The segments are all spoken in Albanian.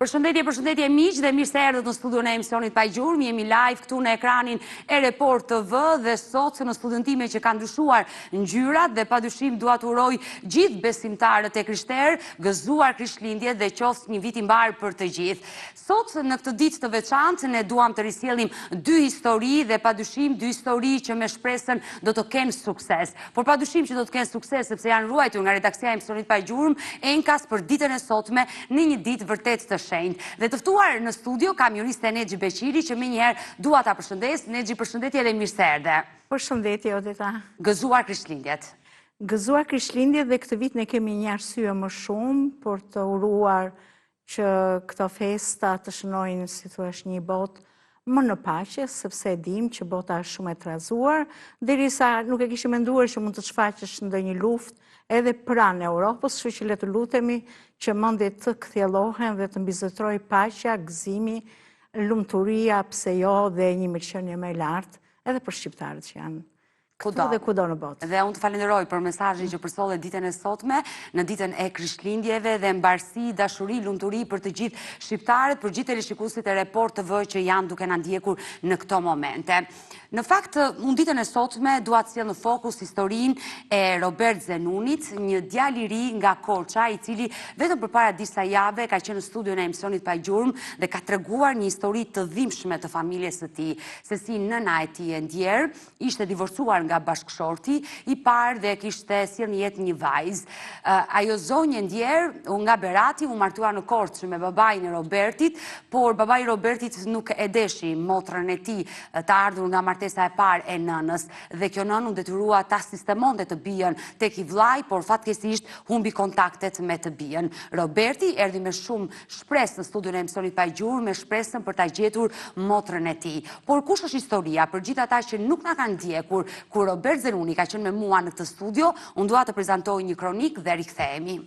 Përshëndetje miq dhe mirë se erdhët në studion e emisionit Pa Gjurmë. Jemi live këtu në ekranin e Report TV dhe sot në studion time që kanë ndryshuar ngjyrat dhe padyshim dua të uroj gjithë besimtarët e Krishterë gëzuar Krishtlindjet dhe qoftë një vit i mbar për të gjithë. Sot në këtë ditë të veçantë ne duam të risjellim dy histori dhe padyshim dy histori që me shpresën do të kenë sukses. Por padyshim që do të kenë sukses sepse janë ruajtur nga redaksia e emisionit Pa Gjurmë enkas për ditën e sotme në një ditë vërtet të shenjtë. Dhe të ftuar në studio kam juriste Nexhi Beqiri që menjëherë dua ta përshëndes. Nexhi, përshëndetje dhe mirë se erdhe. Përshëndetje, Odeta. Gëzuar Krishtlindjet. Gëzuar Krishtlindjet dhe këtë vit ne kemi një arsye më shumë për të uruar që këto festa të shënojnë si thua një botë më në paqe, sepse e dim që bota është shumë e trazuar, derisa nuk e kishim menduar që mund të shfaqesh ndonjë luftë edhe pranë Europës, kështu që le të lutemi që mendjet të kthjellohen dhe të mbizotrojë paqja, gëzimi, lumturia, pse jo dhe një mirëqenie më e lartë edhe për shqiptarët që janë këtu dhe kudo në botë. Dhe unë të falenderoj për mesazhin që përsollet ditën e sotme, në ditën e Krishtlindjeve dhe mbarësi, dashuri, lumturi për të gjithë shqiptarët, për gjithë teleshikuesit e Report TV që janë duke na ndjekur në këto momente. Në fakt, unë ditën e sotme dua të sjell në fokus historinë e Robert Zenunit, një djalë i ri nga Korça, i cili vetëm përpara disa javë ka qenë në studion e emisionit Pa Gjurmë dhe ka treguar një histori të dhimbshme të familjes së tij, se si nëna e tij e ndjer ishte divorcuar nga bashkëshorti i parë dhe kishte sjellë në jetë një vajzë. Ajo zonjë ndjer nga Berati u martua në Korçë me babain e Robertit, por babai i Robertit nuk e deshi motrën e tij të ardhur nga martesa e parë e nënës dhe kjo nënë u detyrua ta sistemonte të bijën tek i vllai, por fatkeqësisht humbi kontaktet me të bijën. Roberti erdhi me shumë shpresë në studion e emisionit Pa Gjurmë me shpresën për ta gjetur motrën e tij. Por kush është historia për gjithë ata që nuk na kanë ndjekur kur Robert Zenuni ka qenë me mua në këtë studio, unë dua të prezantoj një kronik dhe rikthehemi.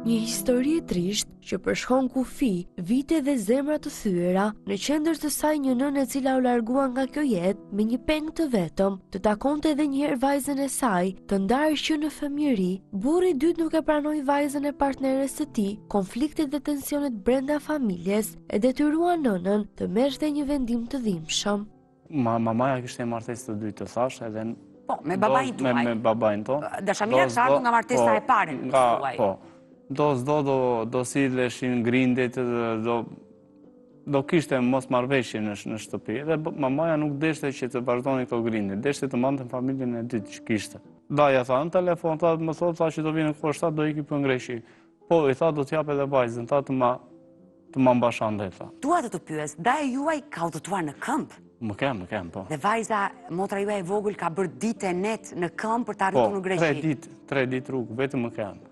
Një histori e trisht që përshkon kufi, vite dhe zemra të thyera, në qendër të saj një nënë e cila u largua nga kjo jetë me një peng të vetëm, të takonte edhe një herë vajzën e saj, të ndarë që në fëmijëri, burri i dytë nuk e pranoi vajzën e partneres së tij, konfliktet dhe tensionet brenda familjes e detyruan nënën të merrte një vendim të dhimbshëm. Mamaja kishte martesë të dytë të thash edhe me babain tuaj. Me babain to. Dashamira ka ardhur nga martesa e parë tuaj. Po. Do silleshin grindjet, do kishte mos marrëveshje në shtëpi. Dhe mamaja nuk deshte që të vazhdoni këto grindje, deshte të mbante familjen e dytë që kishte. Daja tha në telefon, më tha që do vinë në kohë 7 do iki për ngreshi. Po, i tha do t'jap edhe vajzën, tha të ma mbashande, tha. Dua të pyes, daja juaj ka udhëtuar në këmbë? Më kem, po. Dhe vajza, motra juaj e vogël ka bërë ditë e net në këmbë për të arritur në Greqi? Po, 3 ditë rrugë, vetëm më kem.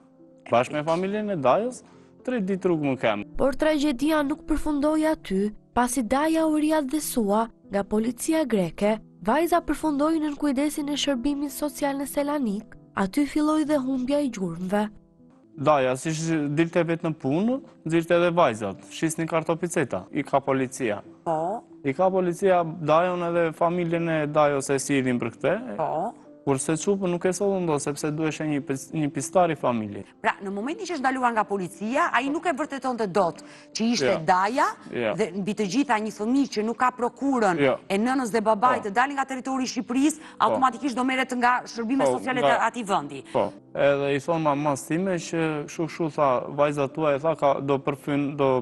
Bashkë me familjen e Dajës, 3 ditë rrugë më kem. Por tragjedia nuk përfundoi aty, pasi Daja u riadhësua nga policia greke, vajza përfundoi nën kujdesin e shërbimit social në Selanik, aty filloi dhe humbja e gjurmëve. Daja, si dilte vetë në punë, nxirrte edhe vajzat, shisnin kartopiceta, i ka policia. Po. I ka policia Dajon edhe familjen e Dajos e sillin për këtë. Po. Kurse çupën nuk e sollën do, sepse duheshe një pistar i familje. Pra, në momentin që është ndaluar nga policia, ai nuk e vërtetonte dot që ishte Daja dhe mbi të gjitha një fëmijë që nuk ka prokurën e nënës dhe babait të dalin nga territori i Shqipërisë, automatikisht do merret nga shërbimet sociale të atij vendi. Po. Edhe i thon mamas time që kështu tha, vajza tuaj tha do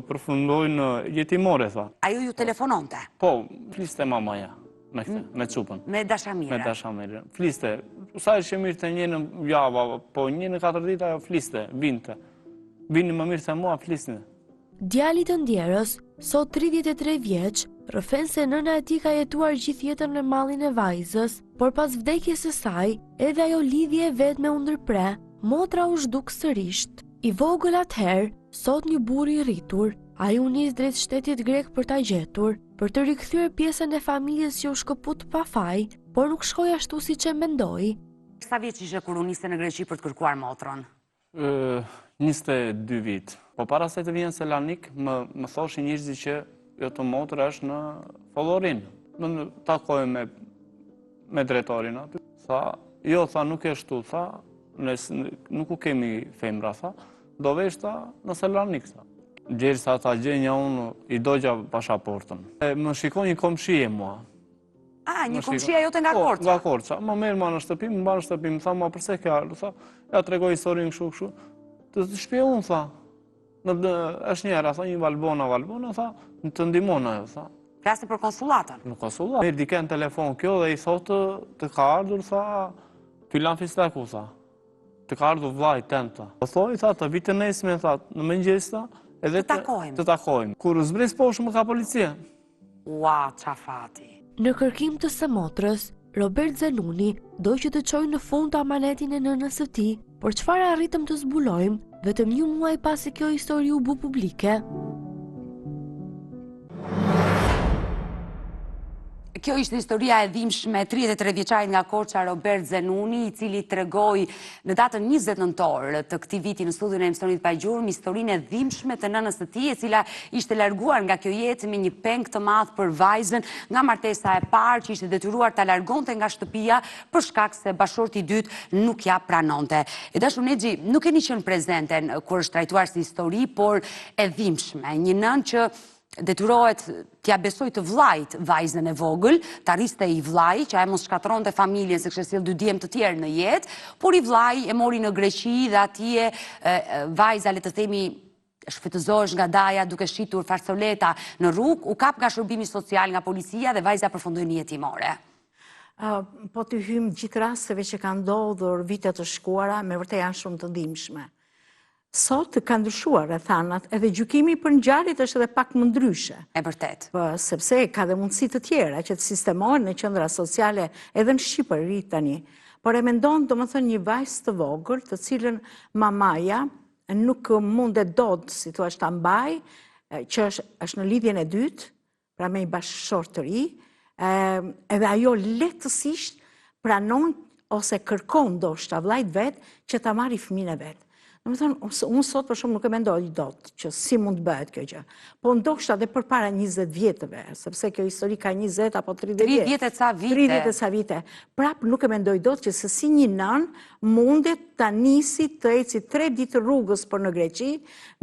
përfundojnë jetimore tha. Ajo ju telefononte? Po, fliste mamaja. Me çupën. Me dashamirë. Me dashamirë. Fliste. Sa ishte mirë të një në java, po një në 4 ditë ajo fliste, vinte. Vini më mirë se mua, flisni. Djali të ndjerës, sot 33 vjeç, rrëfen se nëna e tij ka jetuar gjithë jetën në mallin e vajzës, por pas vdekjes së saj, edhe ajo lidhje e vetme u ndërpre, motra u zhduk sërisht. I vogël atëherë, sot një burr i rritur, ai u nis drejt shtetit grek për ta gjetur, për të rikthyer pjesën e familjes që u shkëput pa faj, por nuk shkoi ashtu siç e mendoi. Sa vjeç ishe kur u niste në Greqi për të kërkuar motrën? 22 vit. Po para se të vjen Selanik, më thoshin njerëzit që jo të motra është në Follorin. Më takoj me drejtorin aty. Tha, jo, tha, nuk e shtu, tha, nuk u kemi femra, tha, do veshta në Selanik, tha. Gjersa ta gjenja unë i dogja pasaportën. Më shikon një komshie mua. Një komshia jote nga Korça? Nga Korça. Më merë ma në shtëpi, më ba në shtëpi, më tha, ma përse ke ardhur, tha, ja tregoj historinë kështu. Të shpje unë, tha, është njëra, tha, një Valbona, tha, në të ndimona, tha. Flasë për konsulatën? Në konsulat. Merë dike në telefon kjo dhe i thotë të ka ardhur, tha, Filan Fisteku, tha, të ka ardhur vllai tem, tha. Po thoi, tha, të vitë nesme, tha, në mëngjes, tha, edhe të takojmë. Kur zbres poshtë më ka policia. Ua, qa fati. Në kërkim të së motrës, Robert Zenuni doj që të çojë në fund amanetin e nënës së tij, por çfarë arritëm të zbulojmë vetëm një muaj pasi kjo histori u bë publike. Kjo ishte historia e dhimbshme 33 vjeçarit nga Korça Robert Zenuni, i cili tregoi në datën 20 nëntor të këtij viti në studion e emisionit Pa Gjurmë historinë e dhimbshme të nënës së tij, e cila ishte larguar nga kjo jetë me një peng të madh për vajzën nga martesa e parë, që ishte detyruar ta largonte nga shtëpia për shkak se bashorti i dytë nuk ja pranonte. E dashur Nexhi, nuk keni qenë prezente kur është trajtuar si histori, por e dhimbshme, një nën që detyrohet t'ja besoj të vllajt vajzën e vogël, t'arriste i vllai, që ai mos shkatronte familjen se kishte sjell 2 djemë të tjerë në jetë, por i vllai e mori në Greqi dhe atje vajza, le të themi, shfrytëzohesh nga daja duke shitur farsoleta në rrugë, u kap nga shërbimi social, nga policia dhe vajza përfundoi në jetimore. Po të hymë gjithë rasteve që kanë ndodhur vitet të shkuara, me vërtet janë shumë të dhimbshme. Sot ka ndryshuar rrethanat, edhe gjykimi për ngjarjet është edhe pak më ndryshe. E vërtet. Sepse ka dhe mundësi të tjera që të sistemohen në qendra sociale edhe në Shqipëri tani. Por e mendon, domethënë, një vajzë të vogël, të cilën mamaja nuk mundet dot, si thua, ta mbaj, që është në lidhjen e dytë, pra me një bashkëshort të ri, edhe ajo lehtësisht pranon ose kërkon ndoshta vllajt vet që ta marrë fëmijën e vet. Domethënë, unë sot për shumë nuk e mendoj dot që si mund të bëhet kjo gjë. Po ndoshta edhe përpara 20 vjetëve, sepse kjo histori ka 20 apo 30 vjet. 30 e ca vite. 30 e ca vite. Prap nuk e mendoj dot që se si një nën mundet ta nisi të eci 3 ditë rrugës për në Greqi,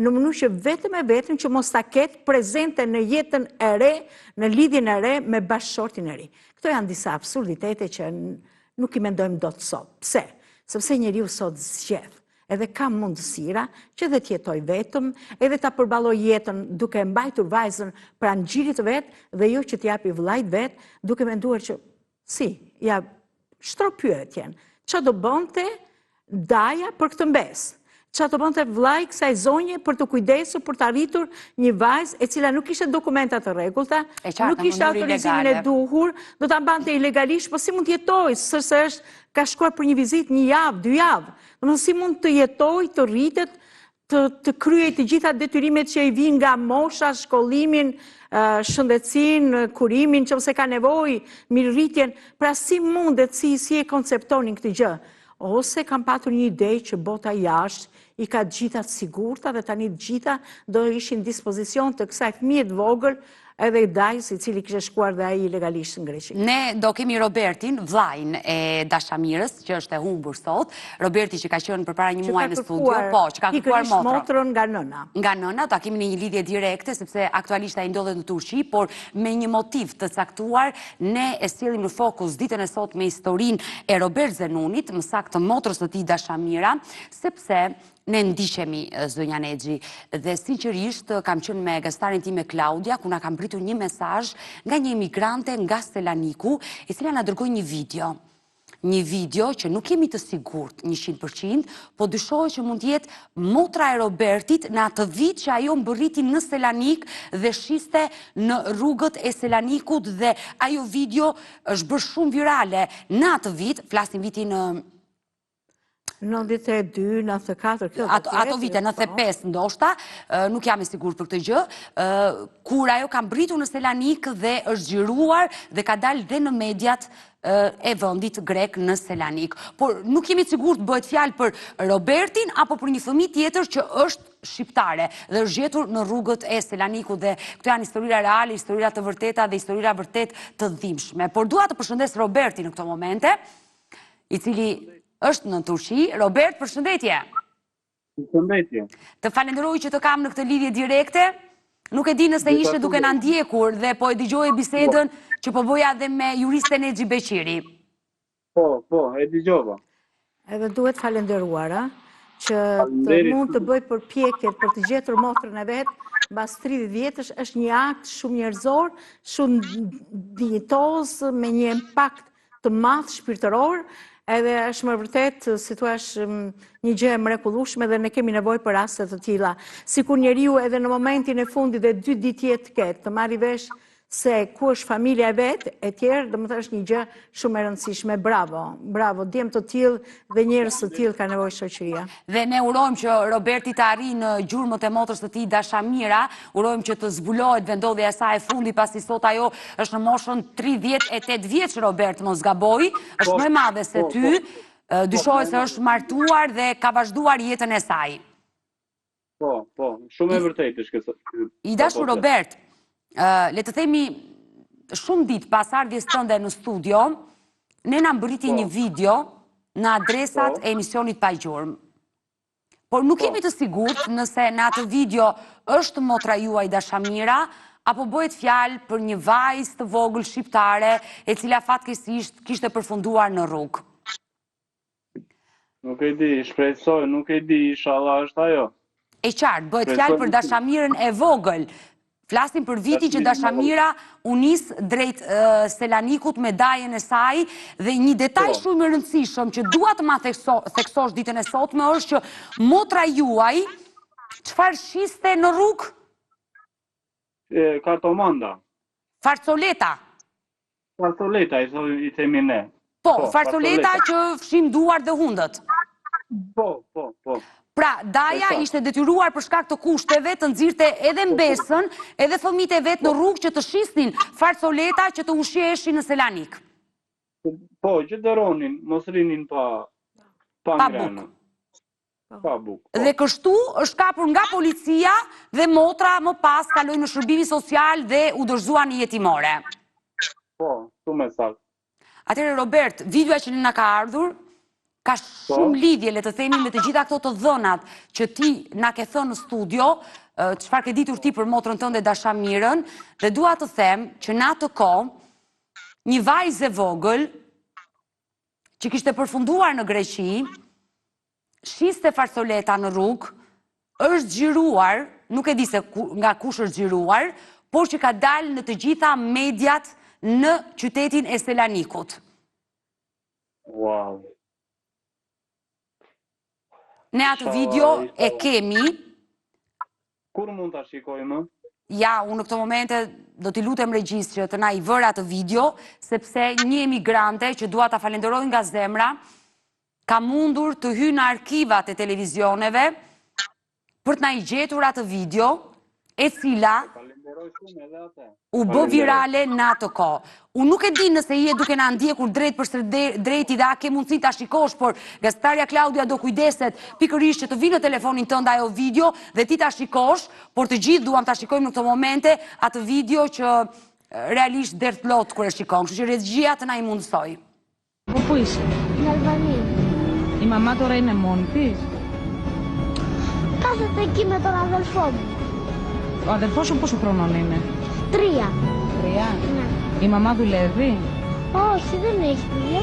në mënyrë që vetëm e vetëm që mos ta ketë prezente në jetën e re, në lidhjen e re me bashkëshortin e ri. Këto janë disa absurditete që nuk i mendojmë dot sot. Pse? Sepse njeriu sot zgjedh. Edhe ka mundësira që dhe tjetoj vetëm, edhe ta përballoj jetën duke mbajtur vajzën pranë xhirit vet dhe jo që t'japi vllajt vet, duke menduar që ja shtro pyetjen. Çfarë do bënte daja për këtë mbes? Çfarë do bënte vllai kësaj zonje për të kujdesur për të arritur një vajzë e cila nuk kishte dokumenta të rregullta, nuk kishte autorizimin e duhur, do ta mbante ilegalisht, po si mund të jetojë, sërse ka shkuar për një vizitë 1 javë, 2 javë. Domethënë si mund të jetojë, të rritet, të kryej të gjitha detyrimet që i vijnë nga mosha, shkollimin, shëndetësinë, kurimin, nëse ka nevojë, mirëritjen, pra si mundet, si e konceptonin këtë gjë? Ose kam patur një ide që bota jashtë i ka të gjitha të sigurta dhe tani të gjitha do ishin dispozicion të kësaj fëmije të vogël edhe i dajës i cili kishte shkuar dhe ai ilegalisht në Greqi. Ne do kemi Robertin, vllajin e Dashamirës, që është e humbur sot. Roberti që ka qenë përpara një muaji në studio, që ka kërkuar motrën nga nëna. Nga nëna, ta kemi në një lidhje direkte, sepse aktualisht ai ndodhet në Turqi, por me një motiv të caktuar, ne e sjellim në fokus ditën e sot me historinë e Robert Zenunit, më saktë motrës së tij Dashamira, sepse ne ndiqemi, zonja Nexhi, dhe sinqerisht kam qenë me gastarin tim me Klaudia, ku na kam pritur një mesazh nga një emigrante nga Selaniku, e cila na dërgoi një video. Një video që nuk jemi të sigurt 100%, po dyshohet që mund të jetë motra e Robertit në atë vit që ajo mbërriti në Selanik dhe shiste në rrugët e Selanikut, dhe ajo video është bërë shumë virale në atë vit, flasim vitin 92, 94, ato vite, 95 ndoshta, nuk jam e sigurt për këtë gjë, kur ajo ka mbritur në Selanik dhe është xhiruar dhe ka dalë dhe në mediat e vendit grek në Selanik. Por nuk jemi të sigurt bëhet fjalë për Robertin apo për një fëmijë tjetër që është shqiptare dhe është gjetur në rrugët e Selanikut, dhe këto janë historira reale, historira të vërteta dhe historira vërtet të dhimbshme. Por dua të përshëndes Robertin në këto momente, i cili është në Turqi. Robert, përshëndetje. Përshëndetje. Të falenderoj që të kam në këtë lidhje direkte. Nuk e di nëse ishe duke na ndjekur dhe po e dëgjoj bisedën që po bëja dhe me juristen Exhi Beqiri. Po, e dëgjova. Edhe duhet falenderuara që të mund të bëj përpjekjet për të gjetur motrën e vetë mbas 30 vjetësh është një akt shumë njerëzor, shumë dinjitoz, me një impakt të madh shpirtëror, edhe është më vërtet, si thua, një gjë e mrekullueshme dhe ne kemi nevojë për raste të tilla. Sikur njeriu edhe në momentin e fundit dhe 2 ditë jetë ketë, të marrë vesh se ku është familja e vetë, e tjerë, domethënë është një gjë shumë e rëndësishme. Bravo, bravo, djemë të tillë dhe njerëz të tillë ka nevojë shoqëria. Dhe ne urojmë që Roberti të arrijë në gjurmët e motrës të tij Dashamira, urojmë që të zbulohet vendodhja e saj e fundi, pasi sot ajo është në moshën 38 vjeç, Robert, mos gaboj, është më e madhe se ty, dyshohet se është martuar dhe ka vazhduar jetën e saj. Po, shumë e vërtetë është kjo. I dashur Robert, le të themi shumë ditë pas ardhjes tënde në studio, ne na mbriti një video në adresat e emisionit Pa Gjurmë. Por nuk jemi të sigurt nëse në atë video është motra juaj Dashamira, apo bëhet fjalë për një vajzë të vogël shqiptare e cila fatkeqësisht kishte përfunduar në rrugë. Nuk e di, shpresoj, nuk e di, inshallah është ajo. E qartë, bëhet fjalë për Dashamirën e vogël. Flasim për viti që Dashamira u nis drejt Selanikut me dajën e saj dhe një detaj shumë i rëndësishëm që dua të ma theksosh ditën e sotme është që motra juaj çfarë shiste në rrugë? Kartomanda. Farcoleta. Farcoleta i themi ne. Po, farcoleta që fshim duar dhe hundët. Po. Pra, daja ishte detyruar për shkak të kushteve të nxirrte edhe mbesën, edhe fëmijët e vet në rrugë që të shisnin farcoleta që të ushqeheshin në Selanik. Po, që dëronin, mos rinin pa ngrënë. Pa buk. Dhe kështu është kapur nga policia dhe motra më pas kaloi në shërbimin social dhe u dorëzuan në jetimore. Po, shumë saktë. Atëherë Robert, videoja që na ka ardhur ka shumë lidhje, le të themi, me të gjitha këto të dhënat që ti na ke thënë në studio, çfarë ke ditur ti për motrën tënde Dashamirën, dhe dua të them që në atë kohë një vajzë e vogël që kishte përfunduar në Greqi, shiste farcoleta në rrugë, është xhiruar, nuk e di se nga kush është xhiruar, por që ka dalë në të gjitha mediat në qytetin e Selanikut. Wow. Ne atë video e kemi. Kur mund ta shikojmë? Ja, unë në këto momente do t'i lutem regjist që të na i vër atë video, sepse një emigrante që dua ta falenderoj nga zemra, ka mundur të hyjë në arkivat e televizioneve për të na i gjetur atë video, e cila u bë virale në atë kohë. Unë nuk e di nëse je duke na ndjekur drejt për drejti dhe a ke mundësi ta shikosh, por gazetarja Klaudia do kujdeset pikërisht që të vinë në telefonin tënd ajo video dhe ti ta shikosh, por të gjithë duam ta shikojmë në këto momente atë video që realisht derdh plot kur e shikon. Kështu që regjia të na i mundsoj. Πού είσαι? Στην Αλβανία. Η μαμά τώρα είναι μόνη της? Κάθεται εκεί με τον αδελφό μου. Ο αδελφός σου πόσο χρονών είναι? 3. 3. Ναι. Η μαμά δουλεύει? Όχι, δεν έχει δουλειά.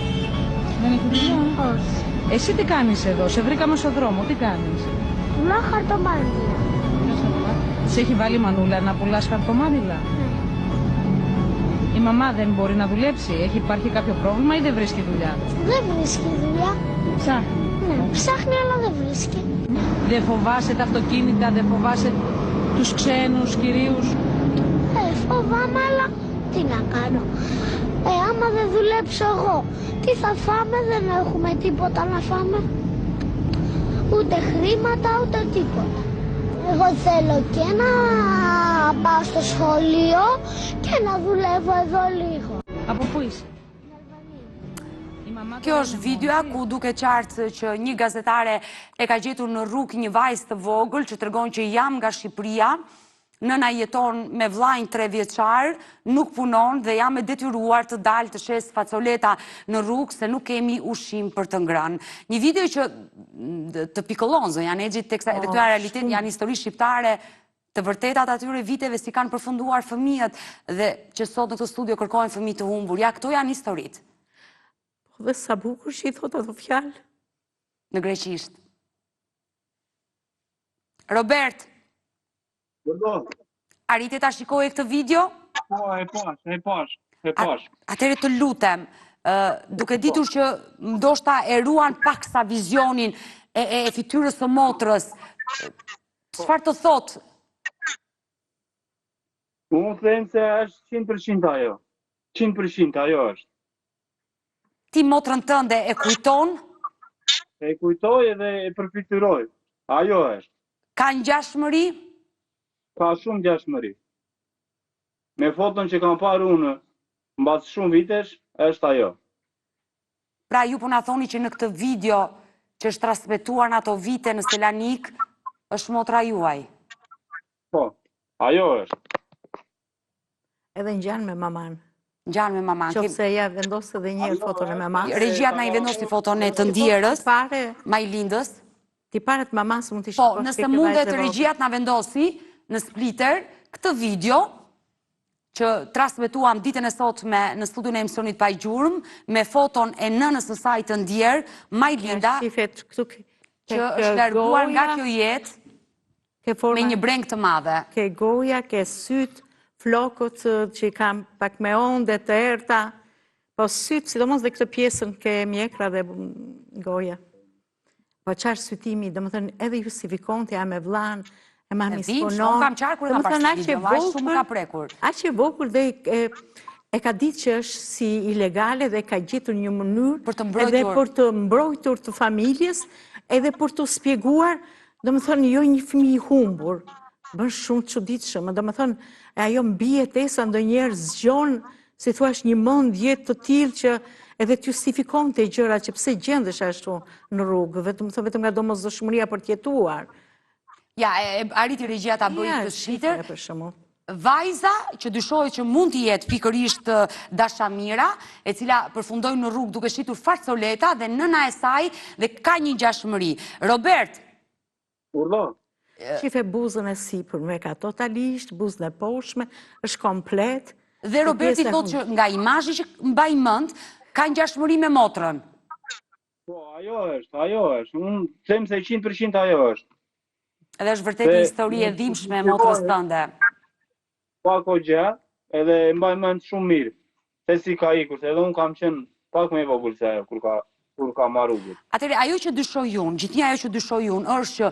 Δεν έχει δουλειά? Όχι. Εσύ τι κάνεις εδώ? Σε βρήκαμε στον δρόμο. Τι κάνεις? Πουλάω χαρτομάτια. Σε έχει βάλει η μανούλα να πουλάς χαρτομάτιλα? Ναι. Η μαμά δεν μπορεί να δουλέψει? Υπάρχει κάποιο πρόβλημα ή δεν βρίσκει δουλειά? Δεν βρίσκει δουλειά. Ψάχνει. Ναι, ψάχνει αλλά δεν βρίσκει. Δεν φοβάσαι τα αυτοκίνητα, δεν φοβάσαι τους ξένους κυρίους? Φοβάμαι, αλλά τι να κάνω. Άμα δεν δουλέψω εγώ, τι θα φάμε? Δεν έχουμε τίποτα να φάμε. Ούτε χρήματα, ούτε τίποτα. Εγώ θέλω και να πάω στο σχολείο και να δουλεύω εδώ λίγο. Από πού είσαι? Kjo është videoa ku duke qartë që një gazetare e ka gjetur në rrugë një vajzë të vogël që tregon që jam nga Shqipëria nëna jeton me vllajin 3 vjeçar, nuk punon dhe jam e detyruar të dalë të shes facoleta në rrugë se nuk kemi ushqim për të ngrënë. Një video që të pikëllon zonja Nexhi teksa edhe këto realitet janë histori shqiptare të vërtetat atyre viteve si kanë përfunduar fëmijët dhe që sot në këtë studio kërkojnë fëmijë të humbur. Ja, këto janë historitë. Dhe sa bukur që i thot ato fjalë. Në greqisht. Robert, arriti ta shikoje këtë video? Po, e pash. Atëherë të lutem, duke ditur që ndoshta e ruan paksa vizionin e fytyrës së motrës, çfarë të thotë? Unë them se është 100% ajo. 100% ajo është. Ti motrën tënde e kujton? E kujtoj edhe e përfityroj. Ajo është. Ka ngjashmëri? Ka shumë ngjashmëri. Me foton që kam parë unë mbas shumë vitesh, është ajo. Pra ju po na thoni që në këtë video që është transmetuar në ato vite në Selanik, është motra juaj. Po, ajo është. Edhe ngjan me maman. Ngjan me maman. Qofse ja vendos edhe një herë foton e mamas. Regjiat na i vendosi foton e të ndjerës, Majlindës. Ti paret mamas mund t'i Po, nëse mundet regjiat na vendosi në splitter këtë video që transmetuam ditën e sotme në studion e emisionit Pa i Gjurmë me foton e nënës së saj të ndjer, Majlinda, që është larguar nga kjo jetë me një breng të madhe. Ke goja, ke syt, flokët që i kam pak me onde të erta, po syt, sidomos dhe këtë pjesën ke mjekra dhe goja. Po qarë sytimi, dhe më thënë, edhe justifikon të jam e vlan, e mami s'punon. Unë kam qarë kur e kam parë video, vaj shumë ka prekur. Aq e vogël dhe e ka ditë që është si ilegale dhe ka gjetur një mënyrë edhe për të mbrojtur të familjes, edhe për të spjeguar, dhe më thënë, jo një fëmijë i humbur, bën shumë të çuditshëm, dhe më thënë, ajo mbije tesa ndonjëherë zgjon, si thuash një mendje të tillë që edhe të justifikon të gjëra që pse gjendesh ashtu në rrugë, vetëm nga domosdoshmëria për të jetuar. Ja, arriti regjia ta bëjë të shiter. Për shembull. Vajza që dyshohet që mund të jetë pikërisht dashamira, e cila përfundoi në rrugë duke shitur facoleta dhe nëna e saj dhe ka një ngjashmëri. Robert. Urdhë. Shife buzën e sipër me ka totalisht, buzën e poshtme, është komplet. Dhe Roberti thotë që nga imazhi që mbaj mend, ka ngjashmëri me motrën. Po, ajo është. Unë them se 100% ajo është. Edhe është vërtet një histori e dhimbshme e motrës tënde. Pak o gjatë, edhe mbaj mend shumë mirë. Se si ka ikur, se edhe unë kam qenë pak me vogël se ajo kur ka marrë rrugën. Atëherë ajo që dyshoj unë, gjithnjë ajo që dyshoj unë është që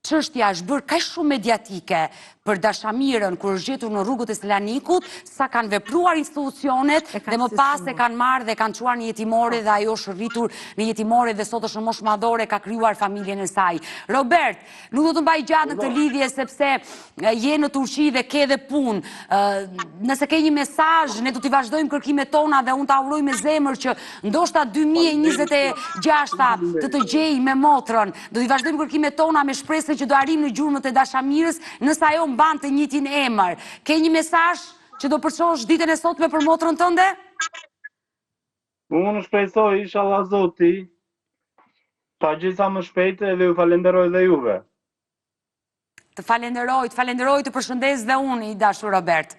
çështja është bërë kaq shumë mediatike për dashamirën kur është gjetur në rrugët e Selanikut, sa kanë vepruar institucionet dhe më pas e kanë marrë dhe kanë çuar në jetimore dhe ajo është rritur në jetimore dhe sot është në moshë madhore, ka krijuar familjen e saj. Robert, nuk do të mbaj gjatë në këtë lidhje sepse je në Turqi dhe ke dhe punë. Nëse ke një mesazh, ne do t'i vazhdojmë kërkimet tona dhe unë ta uroj me zemër që ndoshta 2026 të gjej me motrën. Do t'i vazhdojmë kërkimet tona me shpresë që do arrim në gjurmët e dashamirës nëse ajo mban të njëjtin emër. Ke një mesazh që do përçosh ditën e sotme për motrën tënde? Unë shpresoj inshallah Zoti ta gjej sa më shpejt dhe ju falenderoj dhe juve. Të falenderoj, të përshëndes dhe unë i dashur Robert.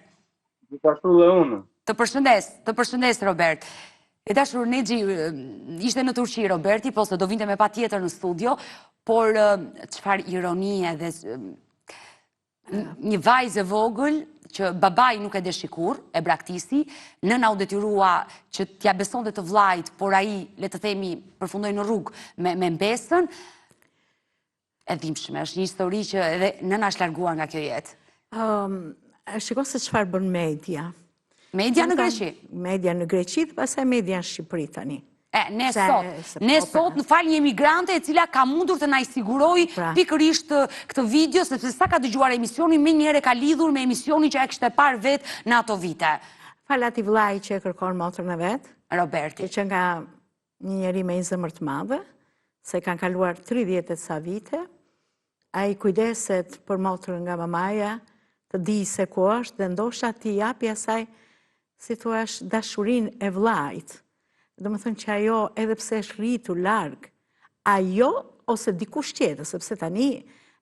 Gjithashtu dhe unë. Të përshëndes Robert. E dashur Nexhi, ishte në Turqi Roberti, po se do vinte me patjetër në studio, por çfarë ironie dhe një vajzë e vogël që babai nuk e deshikur, e braktisi, nëna u detyrua që t'ja besonte të vllajt, por ai, le të themi, përfundoi në rrugë me mbesën. E dhimbshme, është një histori që edhe nëna është larguar nga kjo jetë. Shiko se çfarë bën media. Media në Greqi? Media në Greqi dhe pastaj media në Shqipëri tani. Ne sot në fal një emigrante e cila ka mundur të na i siguroj pikërisht këtë video, sepse sa ka dëgjuar emisionin, me njëherë ka lidhur me emisionin që e kishte parë vetë në ato vite. Fal atij vllai që e kërkon motrën e vet, Roberti. Që nga një njeri me një zemër të madhe, se kanë kaluar 30 e sa vite, ai kujdeset për motrën nga mamaja, të di se ku është dhe ndoshta ti japi asaj, si thua, dashurin e vllait. Do më thënë që ajo, edhe pse është rritur larg, ajo ose dikush tjetër, sepse tani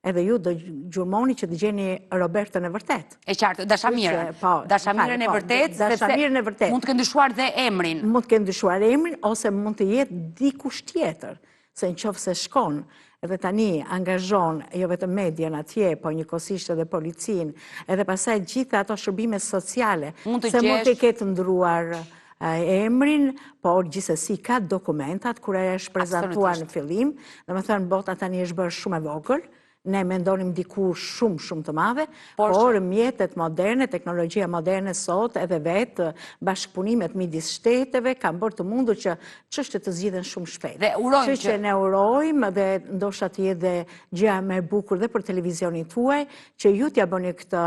edhe ju do gjurmoni që dëgjeni Robertën e vërtet. E qartë, dashamirën. Dashamirën e vërtet, dashamirën e vërtet. Mund të kenë ndryshuar dhe emrin. Mund të kenë ndryshuar emrin, ose mund të jetë dikush tjetër. Se në qofë se shkon, edhe tani angazhon jo vetëm median atje, po njëkohësisht edhe policin, edhe pasaj gjitha ato shërbime sociale, se mund të ketë ndruar emrin, por gjithsesi ka dokumentat, kur e është prezantuar në fillim, dhe me thënë bota tani është bërë shumë e vogël, ne mendonim diku shumë të madhe, por mjetet moderne, teknologjia moderne sot, edhe vetë bashkëpunimet midis shteteve, kanë bërë të mundur që çështjet të zgjidhen shumë shpejt. Dhe urojmë që ne urojmë dhe ndoshta të jetë dhe gjëja më e bukur dhe për televizionin tuaj, që ju t'ja bëni këtë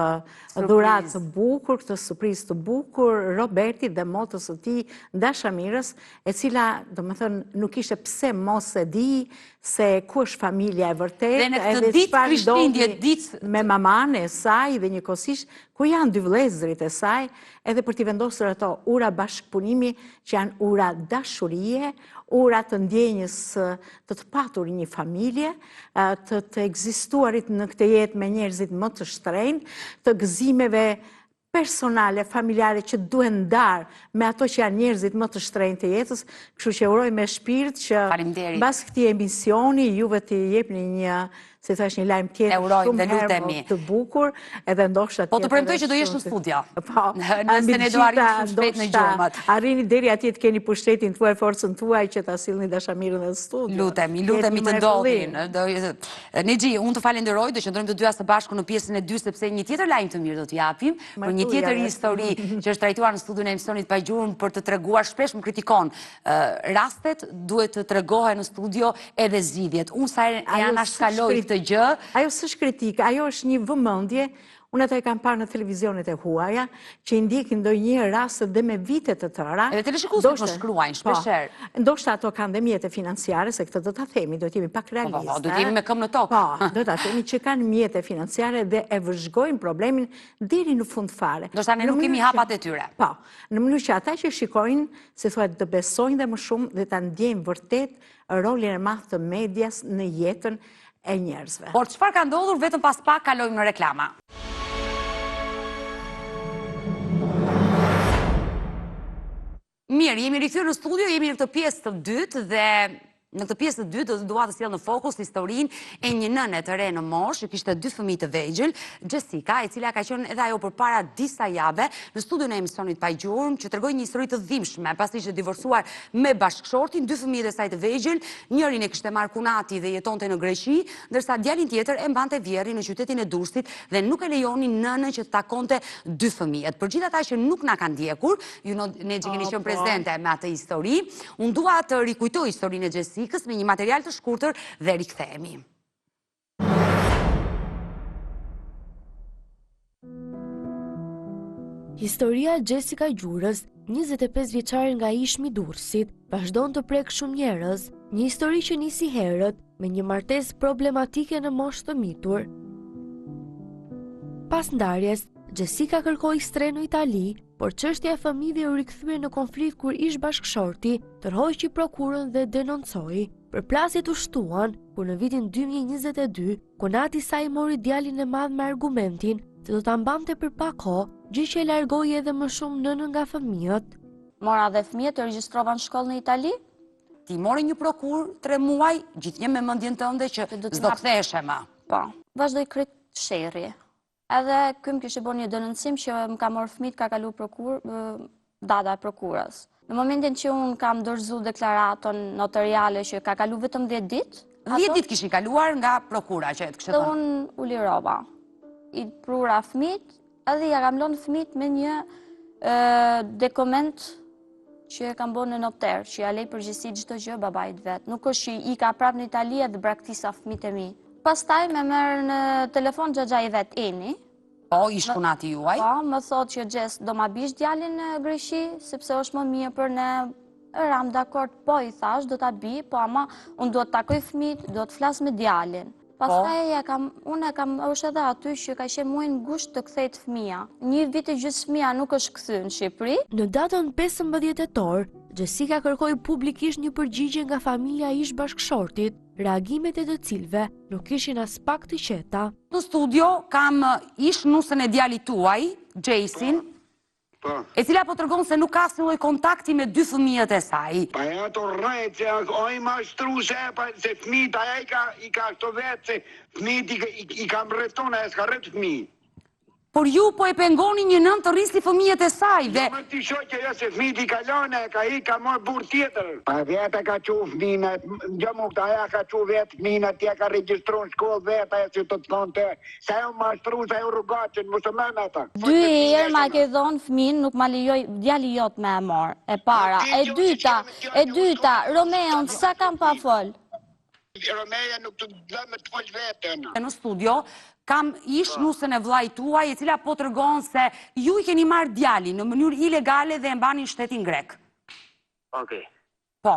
dhuratë të bukur, këtë surprizë të bukur Robertit dhe motës së tij Dashamirës, e cila, domethënë, nuk ishte pse mos e di se ku është familja e vërtetë, edhe çfarë ndodhi me maman e saj dhe njëkohësisht ku janë dy vëllezërit e saj, edhe për t'i vendosur ato ura bashkëpunimi që janë ura dashurie, ura të ndjenjës të patur një familje, të ekzistuarit në këtë jetë me njerëzit më të shtrenjtë, të gëzimeve personale, familjare që duhen ndarë me ato që janë njerëzit më të shtrenjtë të jetës, kështu që uroj me shpirt që mbas këtij emisioni juve t'i jepni një, si thash, një lajm tjetër shumë herë të bukur, edhe ndoshta po të premtoj që do jesh në studio. Nëse ne do arrijmë shpejt në gjurmat. Arrini deri atje të keni pushtetin tuaj, forcën tuaj që ta sillni Dashamirën në studio. Lutemi të ndodhin. Nexhi, unë të falenderoj, do qëndrojmë të dyja së bashku në pjesën e 2 sepse një tjetër lajm të mirë do t'ju japim, për një tjetër histori që është trajtuar në studion e emisionit Pa Gjurmë për të treguar, shpesh më kritikon rastet, duhet të tregohen në studio edhe zgjidhjet. Unë sa e anashkaloj këtë gjë. Ajo s'është kritikë, ajo është një vëmendje. Unë ato e kam parë në televizionet e huaja, që i ndjekin ndonjëherë raste dhe me vite të tëra. Edhe televizionet po shkruajnë shpeshherë. Ndoshta ato kanë dhe mjete financiare, se këtë do ta themi, do t'jemi pak realistë. Po, do t'jemi me këmbë në tokë. Po, do ta themi që kanë mjete financiare dhe e vëzhgojnë problemin deri në fund fare. Ndoshta ne nuk kemi hapat e tyre. Po, në mënyrë që ata që shikojnë, se thuhet të besojnë dhe më shumë dhe ta ndjejnë vërtet rolin e madh të medias në jetën e njerëzve. Por çfarë ka ndodhur, vetëm pas pak kalojmë në reklama. Mirë, jemi rikthyer në studio, jemi në këtë pjesë të dytë dhe në këtë pjesë të dytë dua të sjell në fokus historinë e një nëne të re në moshë, që kishte 2 fëmijë të vegjël, Jessica, e cila ka qenë edhe ajo përpara disa javë në studion e emisionit Pa Gjurmë, që tregoi një histori të dhimbshme, pasi ishte divorcuar me bashkëshortin, 2 fëmijët e saj të vegjël, njërin e kishte marrë kunati dhe jetonte në Greqi, ndërsa djalin tjetër e mbante vjerrin në qytetin e Durrësit dhe nuk e lejonin nënën që të takonte 2 fëmijët. Për gjithë ata që nuk na kanë ndjekur, ju ne keni qenë prezente me atë histori, unë dua të rikujtoj historinë e Jessica me një material të shkurtër dhe rikthehemi. Historia Jessica Gjurës, 25 vjeçare nga Ishmi i Durrësit, vazhdon të prek shumë njerëz, një histori që nisi herët me një martesë problematike në moshë të mitur. Pas ndarjes, Jessica kërkoi shtren në Itali, por çështja e fëmijëve u rikthye në konflikt kur ish bashkëshorti tërhoqi prokurën dhe denoncoi. Përplasjet u shtuan kur në vitin 2022 konati i saj mori djalin e madh me argumentin se do ta mbante për pak kohë, gjë që e largoi edhe më shumë nënën nga fëmijët. Mora dhe fëmijët e regjistrovan shkollë në Itali. Ti mori një prokur 3 muaj, gjithnjë me mendjen tënde që s'do ktheheshe më. Po, vazhdoi krejt sherrri. Edhe ky më kishte bërë një denoncim që më ka marrë fëmijët, ka kalu data e prokurës. Në momentin që unë kam dorëzuar deklaraton notariale që ka kalu vetëm 10 ditë. 10 ditë kishin kaluar nga prokura që kishte thënë. Unë u lirova. I prura fëmijët, edhe ja kam lënë fëmijët me një dokument që e kam bërë në noter, që ja lej përgjegjësi çdo gjë babait vet. Nuk është që i ka prapë në Itali dhe braktisa fëmijët e mi. Pastaj me merr në telefon xhaxha i vet Eni. Po, ish kunati juaj. Po, më thotë që Jess do ma bish djalin në Greqi, sepse është më mirë për ne. Ram dakord, po i thash, do ta bi, po ama unë do të takoj fëmijët, do të flas me djalin. Pastaj unë është edhe aty që ka qenë muaj ngusht të kthejt fëmia. 1 vit e gjysmë fëmia nuk është kthyer në Shqipëri. Në datën 15 tetor, Jessica kërkoi publikisht një përgjigje nga familja e ish-bashkëshortit, reagimet e të cilëve nuk ishin as pak të qeta. Në studio kam ish nusën e djalit tuaj, Gjejsin, e cila po tregon se nuk ka asnjë kontakti me 2 fëmijët e saj. Pa ja të rrejt, se oj mashtru se fëmijët, aja i ka këto vetë, se fëmijët i ka mbretona, e s'ka rrët fëmijë. Por ju po e pengoni një nën të rristi fëmijët e saj dhe... Jo më t'i shoqe jo se fëmijët i kalone, ka morë burë tjetër. Pa vetë ka qu fëmijën, jo më këta aja ka qu vetë fëmijën, atje ka registru në shkollë vetë, aja si të thonë të, se ajo mashtru, se ajo rrugacin, më së mënë ata. 2 herë ma ke dhonë fëmijën, nuk ma lijoj djali jot me e marë, e para. E dyta, Romeon, sa kam pa folë? Romeja nuk të dhe me të folë vetën. Në studio kam ish nusën e vllajt tuaj, e cila po tregon se ju i keni marrë djalin në mënyrë ilegale dhe e mbanin shtetin grek. Okej. Po.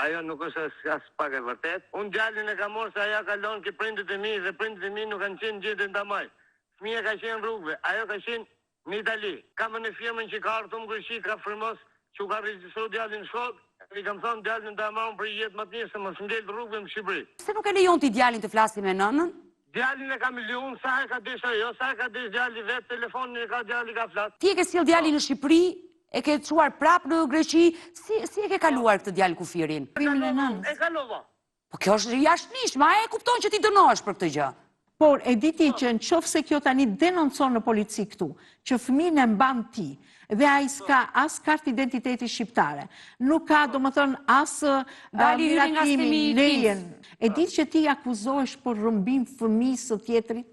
Ajo nuk është as pak e vërtet. Unë djalin e kam marrë se aja kalon ke prindët e mi dhe prindët e mi nuk kanë qenë gjendje ta maj. Fëmia ka qenë rrugëve, ajo ka qenë në Itali. Kam në firmën që ka ardhur në Greqi, ka firmos që u ka regjistruar djalin në shok. I kam thonë djalin ta marrën për jetë më të mirë se mos ngel rrugëve në Shqipëri. Se nuk e lejon ti djalin të flasi me nënën? Djalin e ka milion, sa e ka desh ajo, sa e ka desh djali vetë, telefonin e ka djali ka flas. Ti e ke sjell djalin në Shqipëri, e ke çuar prapë në Greqi, si e ke kaluar këtë djalë kufirin? E kalova. Po kjo është jashtënishme, a e kupton që ti dënohesh për këtë gjë? Por e diti që në qofë se kjo tani denoncon në polici këtu, që fëmijën e mban ti, dhe a i s'ka as kartë identiteti shqiptare, nuk ka, do më thonë, as miratimin, lejen. E ditë që ti akuzohesh për rrëmbim fëmijës së tjetrit,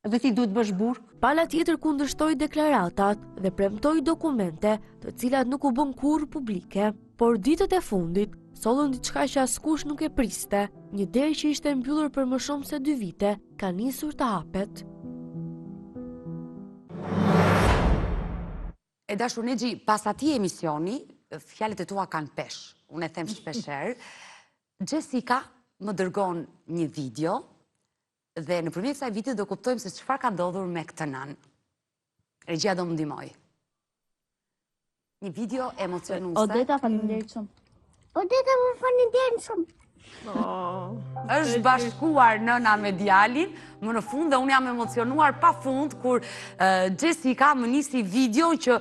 dhe ti duhet bësh burg? Pala tjetër kundërshtoi deklaratat dhe premtoi dokumente, të cilat nuk u bën kurrë publike, por ditët e fundit sollën diçka që askush nuk e priste. Një derë që ishte mbyllur për më shumë se 2 vite, ka nisur të hapet. E dashur Nexhi, pas atij emisioni, fjalët e tua kanë pesh. Unë e them shpeshherë. Jessica më dërgon një video dhe nëpërmjet kësaj video do kuptojmë se çfarë ka ndodhur me këtë nën. Regjia do më ndihmoj. Një video emocionuese. Odeta, faleminderit shumë. Odeta, më faleminderit shumë. Është bashkuar nëna me djalin, më në fund dhe unë jam emocionuar pa fund kur Jessica më nisi video që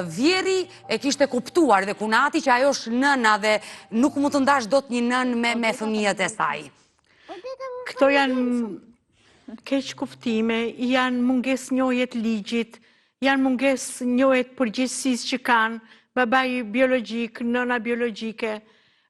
Vjeri e kishte kuptuar dhe Kunati që ajo është nëna dhe nuk mund të ndash dot një nën me fëmijët e saj. Këto janë keq kuftime, janë munges njohjet ligjit, janë munges njohjet përgjegjësisë që kanë, babai biologjik, nëna biologjike,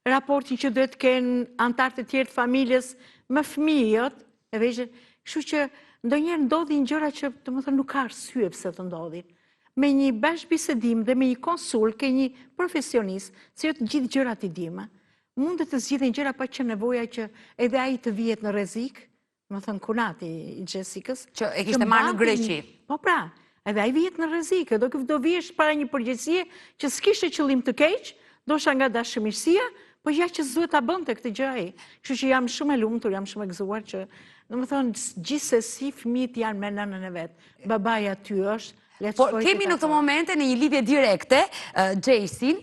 raportin që duhet të kenë antarët e tjerë të familjes me fëmijët, e veshë, kështu që ndonjëherë ndodhin gjëra që domethënë nuk ka arsye pse të ndodhin. Me një bashkëbisedim dhe me një konsul, ke një profesionist, se jo të gjithë gjërat i dimë, mund të zgjidhen gjëra pa që nevoja që edhe ai të vihet në rrezik, domethënë Kunati i Jessicës, që e kishte marrë në Greqi. Po pra, edhe ai vihet në rrezik, do vihesh para një përgjegjësie që s'kishte qëllim të keq, dosha nga dashamirësia, po ja që s'duhet ta bënte këtë gjë ai. Kështu që jam shumë e lumtur, jam shumë e gëzuar që, domethënë, gjithsesi fëmijët janë me nënën e vet. Babai aty është. Por kemi në këtë momente në një lidhje direkte Gjejsin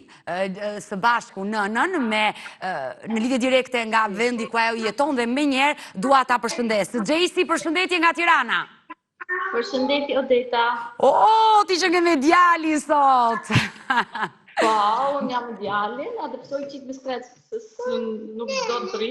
së bashku nënën në lidhje direkte nga vendi ku ajo jeton dhe menjëherë dua ta përshëndes. Gjejsi, përshëndetje nga Tirana. Përshëndetje Odeta. Ti që ke me djalin sot. Po, unë jam djalin, a të pësoj qitë biskret, se nuk do të ri.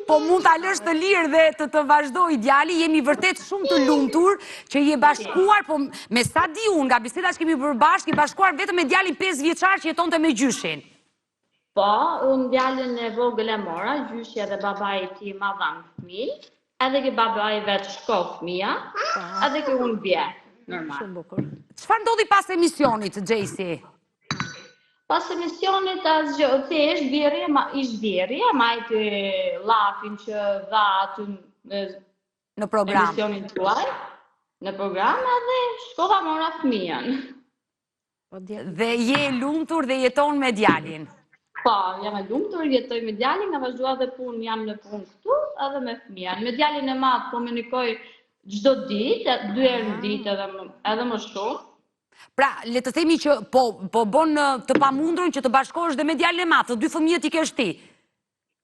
Po mund të lësh të lirë dhe të vazhdoj djali, jemi vërtet shumë të lumtur që je bashkuar, po me sa di unë, nga biseda që kemi përbashkë, je bashkuar vetëm me djalin 5 vjeçar që jetonte me gjyshin. Po, unë djalin e vogël e mora, gjyshi edhe babai ti ma dhanë fëmijë, edhe ke babai vetë shko fëmija, edhe ke unë bje, normal. Çfarë ndodhi pas emisionit, Gjejsi? Pas emisionit asgjë, thjesht ish Vjeri, majtë llafin që dha aty në program. Emisionin tuaj, në program, edhe shkova mora fëmijën. Dhe je lumtur dhe jeton me djalin? Po, jam e lumtur, jetoj me djalin, nga vazhdua dhe punë, jam në punë këtu, edhe me fëmijën. Me djalin e madh komunikoj çdo ditë, 2 herë në ditë edhe më shumë. Pra, le të themi që po bën të pamundrën që të bashkohesh dhe me djalin e madh, të 2 fëmijët i kesh ti.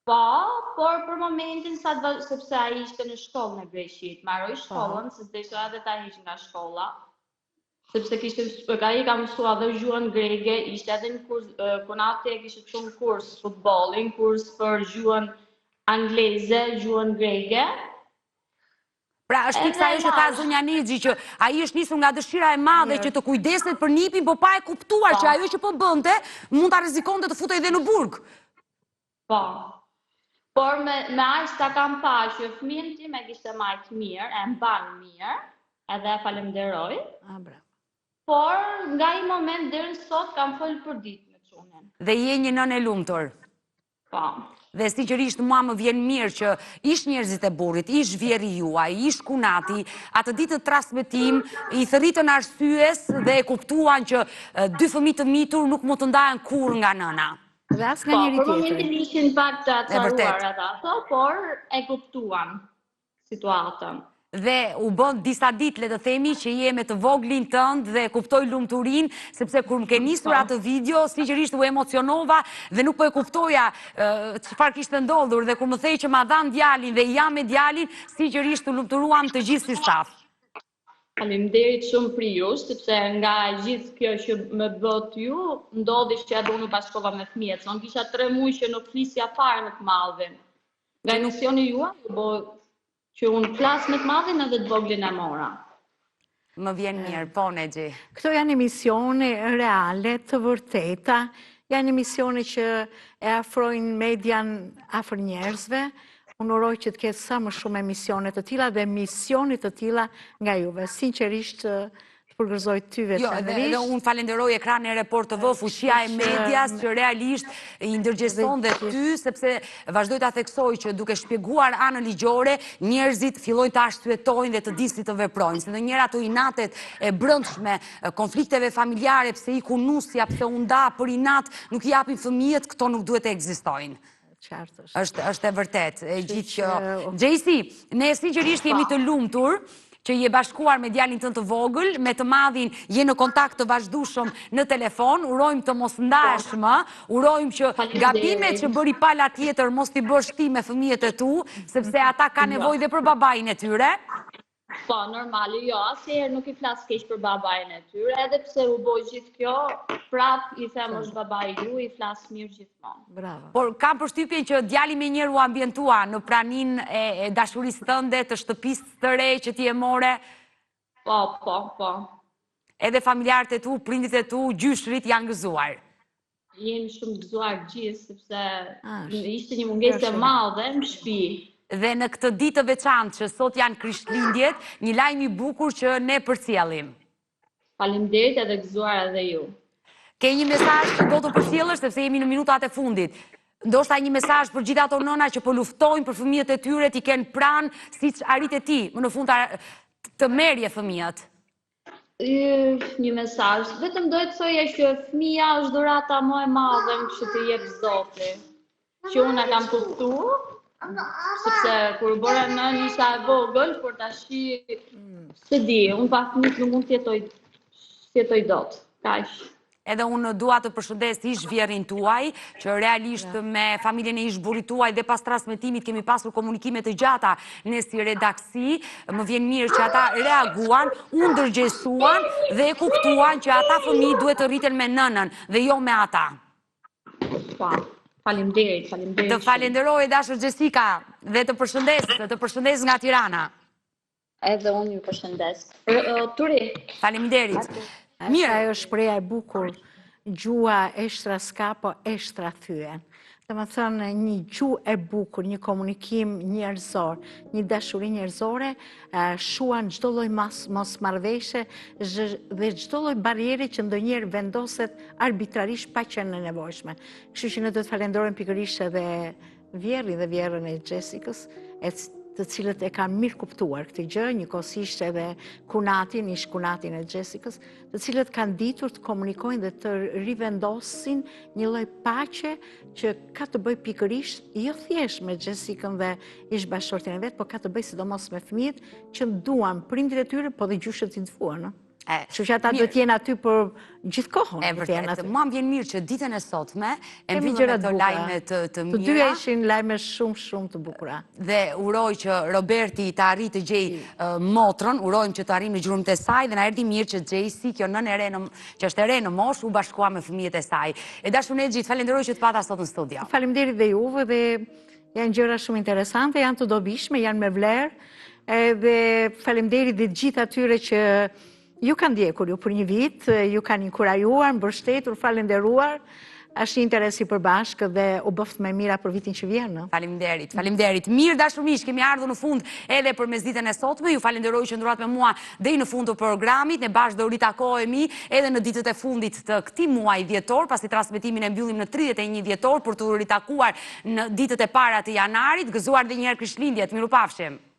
Po, por për momentin sepse ai ishte në shkollë në Greqi, mbaroi shkollën, se s'deshte edhe ta hiq nga shkolla. Sepse ai ka mësuar dhe gjuhën greke, ishte edhe në kurs, konati e kishte shumë kurs futbollin, kurs për gjuhën angleze, gjuhën greke. Pra, është fiksa ajo që tha zonja Nexhi, që ai është nisur nga dëshira e madhe që të kujdeset për nipin, po pa e kuptuar që ajo që po bënte mund ta rrezikonte të futej dhe në burg. Po. Por me aq ta kam parë që fëmijën tim e kishte marrë mirë, e mban mirë, edhe e falenderoj. Bravo. Por nga ai moment deri sot kam folur për ditë me çunin. Dhe je një nënë e lumtur. Po. Dhe sinqerisht mua më vjen mirë që ish njerëzit e burrit, ish vjerri juaj, ish kunati, atë ditë të transmetim i thërritën arsyes dhe e kuptuan që 2 fëmijë të mitur nuk mund të ndahen kurrë nga nëna. Dhe as nga njëri tjetri. Për momentin ishin pak të acaruar ato, por e kuptuan situatën. Dhe u bën disa ditë, le të themi, që je me të voglin tënd dhe kuptoj lumturin, sepse kur më ke nisur atë video, sinqerisht u emocionova dhe nuk po e kuptoja çfarë kishte ndodhur, dhe kur më thej që ma dhan djalin dhe jam me djalin, sinqerisht u lumturuam të gjithë si staf. Faleminderit shumë për ju, sepse nga gjithë kjo që më bët ju, ndodhi që edhe unë bashkova me fëmijët. Unë kisha 3 muaj që nuk flisja fare me të madhin. Nga emisioni juaj, që unë flas me të madhin edhe të voglin e mora. Më vjen mirë, po Nexhi. Këto janë emisione reale, të vërteta, janë emisione që e afrojnë median afër njerëzve. Unë uroj që të ketë sa më shumë emisione të tilla dhe misionit të tilla nga juve. Sinqerisht të përgëzoj ty veçanërisht. Dhe unë falenderoj ekranin e Report TV, fuqia e medias që realisht i ndërgjegjson dhe ty, sepse vazhdoj ta theksoj që duke shpjeguar anën ligjore, njerëzit fillojnë të arsyetojnë dhe të dinë si të veprojnë. Se ndonjëherë ato inatet e brendshme, konflikteve familjare, pse iku nusja, pse u nda për inat, nuk i japin fëmijët, këto nuk duhet të ekzistojnë. Është e vërtet. Gjejsi, ne sinqerisht jemi të lumtur që je bashkuar me djalin tënd të vogël, me të madhin je në kontakt të vazhdueshëm në telefon, urojmë të mos ndahesh më, urojmë që gabimet që bëri pala tjetër mos t'i bësh ti me fëmijët e tu, sepse ata kanë nevojë dhe për babain e tyre. Po, normali, jo, asnjëherë nuk i flas keq për babain e tyre, edhe pse u bë gjithë kjo, prap i them është babai ju, i flas mirë gjithmonë. Bravo. Por kam përshtypjen që djali me njëherë u ambientua në praninë e dashurisë tënde, të shtëpisë të re që ti e more. Po. Edhe familjarët e tu, prindit e tu, gjyshrit janë gëzuar. Jemi shumë gëzuar gjithë, sepse ishte një mungesë e madhe në shtëpi. Dhe në këtë ditë të veçantë që sot janë Krishtlindjet, një lajm i bukur që ne përcjellim. Faleminderit edhe gëzuar edhe ju. Ke një mesazh që do të përcjellësh sepse jemi në minutat e fundit. Ndoshta një mesazh për gjithë ato nëna që po luftojnë për fëmijët e tyre, t'i kenë pranë siç arrit e ti, më në fund të merrje fëmijët. Një mesazh, vetëm do të thoja që fëmia është dhurata më e madhe që të jep Zoti. Që unë kam kuptuar. Sepse kur bëra nën isha e vogël, por tashi se di, unë pa fëmijë nuk mund të jetoj dot. Kaq. Edhe unë dua të përshëndes ish vjerrin tuaj, që realisht me familjen e ish burrit tuaj dhe pas transmetimit kemi pasur komunikime të gjata ne si redaksi. Më vjen mirë që ata reaguan, u ndërgjegjësuan dhe e kuptuan që ata fëmijë duhet të rriten me nënën dhe jo me ata. Po. Faleminderit. Të falenderoj dashur Jessica dhe të përshëndes nga Tirana. Edhe unë ju përshëndes. Turi. Faleminderit. Mirë, ajo shpreha e bukur, gjua eshtra s'ka, po eshtra thyen. Dhe më thënë, një gjuhë e bukur, një komunikim njerëzor, një dashuri njerëzore, shuan çdo lloj mosmarrveshje dhe çdo lloj barriere që ndonjëherë vendoset arbitrarisht pa qenë e nevojshme. Kështu që ne do të falenderojmë pikërisht edhe vjerrin dhe vjerrën e Jessicës, të cilët e kanë mirë kuptuar këtë gjë, njëkohësisht edhe kunatin, ish kunatin e Jessicës, të cilët kanë ditur të komunikojnë dhe të rivendosin një lloj paqe që ka të bëjë pikërisht jo thjesht me Jessicën dhe ish bashkëshortin e vet, por ka të bëjë sidomos me fëmijët që duan prindrit e tyre, po dhe gjyshët i të fuar, Kështu që ata do t'jenë aty për gjithë kohën. E vërtet, mua më vjen mirë që ditën e sotme e Kemi mbyllëm me gjëra të të lajme bukura. të Të dyja mira. ishin lajme shumë të bukura. Dhe uroj që Roberti të arrijë të gjejë motrën, urojmë që të arrijë në gjurmët e saj dhe na erdhi mirë që Gjesi, kjo nën e re që është e re në moshë, u bashkua me fëmijët e saj. E dashur Nexhi, falenderoj që të pata sot në studio. Faleminderit dhe juve dhe janë gjëra shumë interesante, janë të dobishme, janë me vlerë, dhe faleminderit dhe gjithë atyre që ju kanë ndjekur ju për një vit, ju kanë inkurajuar, mbështetur, falenderuar. Është një interes i përbashkë dhe u bëft më mira për vitin që vjen. Faleminderit. Mirë dashur miq, kemi ardhur në fund edhe për mesditën e sotme. Ju falenderoj që ndurat me mua deri në fund të programit. Ne bashkë do ritakohemi edhe në ditët e fundit të këtij muaji dhjetor, pasi transmetimin e mbyllim në 31 dhjetor për të ritakuar në ditët e para të janarit. Gëzuar edhe një herë Krishtlindjet. Mirupafshim.